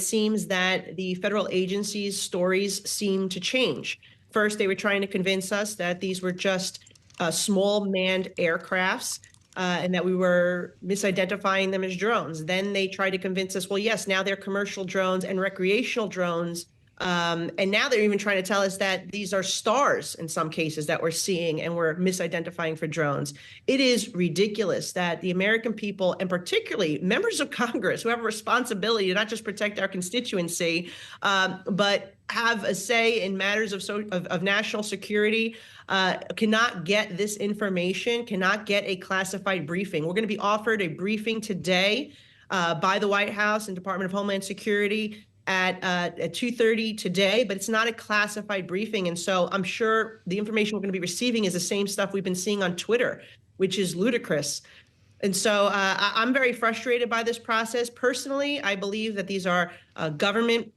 seems that the federal agencies' stories seem to change. First, they were trying to convince us that these were just small manned aircrafts and that we were misidentifying them as drones. Then they tried to convince us, well, yes, now they're commercial drones and recreational drones. And now they're even trying to tell us that these are stars in some cases that we're seeing and we're misidentifying for drones. It is ridiculous that the American people, and particularly members of Congress who have a responsibility to not just protect our constituency, but have a say in matters of national security, cannot get this information, cannot get a classified briefing. We're going to be offered a briefing today by the White House and Department of Homeland Security at 2:30 today, but it's not a classified briefing. And so I'm sure the information we're going to be receiving is the same stuff we've been seeing on Twitter, which is ludicrous. And so I'm very frustrated by this process. Personally, I believe that these are government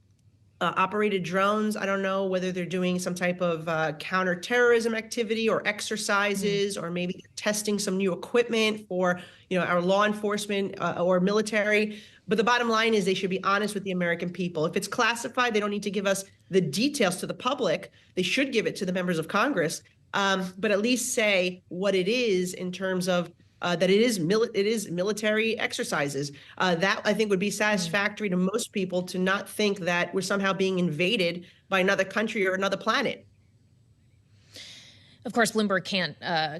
operated drones. I don't know whether they're doing some type of counterterrorism activity or exercises, or maybe testing some new equipment for our law enforcement or military. But the bottom line is they should be honest with the American people. If it's classified, they don't need to give us the details to the public. They should give it to the members of Congress, but at least say what it is in terms of that it is military exercises. That I think would be satisfactory to most people, to not think that we're somehow being invaded by another country or another planet. Of course, Bloomberg can't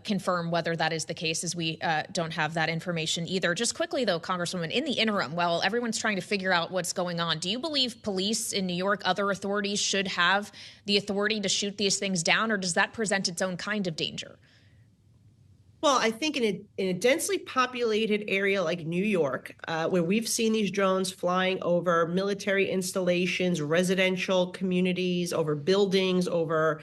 confirm whether that is the case, as we don't have that information either. Just quickly, though, Congresswoman, in the interim, while everyone's trying to figure out what's going on, do you believe police in New York, other authorities, should have the authority to shoot these things down, or does that present its own kind of danger? Well, I think in a densely populated area like New York, where we've seen these drones flying over military installations, residential communities, over buildings, over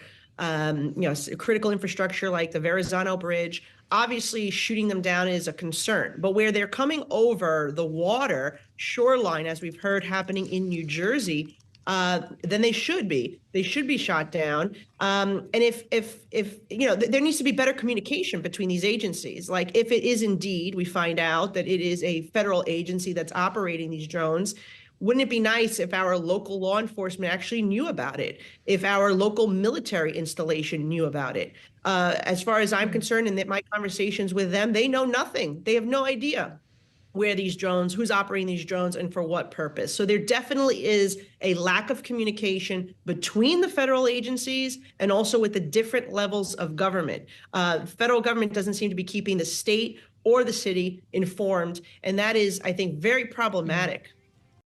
critical infrastructure like the Verrazano Bridge, obviously shooting them down is a concern. But where they're coming over the water shoreline, as we've heard happening in New Jersey, then they should be shot down. And if there needs to be better communication between these agencies. Like, if it is indeed, we find out that it is a federal agency that's operating these drones, wouldn't it be nice if our local law enforcement actually knew about it? If our local military installation knew about it? As far as I'm concerned, and that my conversations with them, they know nothing. They have no idea where these drones, who's operating these drones, and for what purpose. So there definitely is a lack of communication between the federal agencies and also with the different levels of government. Federal government doesn't seem to be keeping the state or the city informed, and that is, I think, very problematic.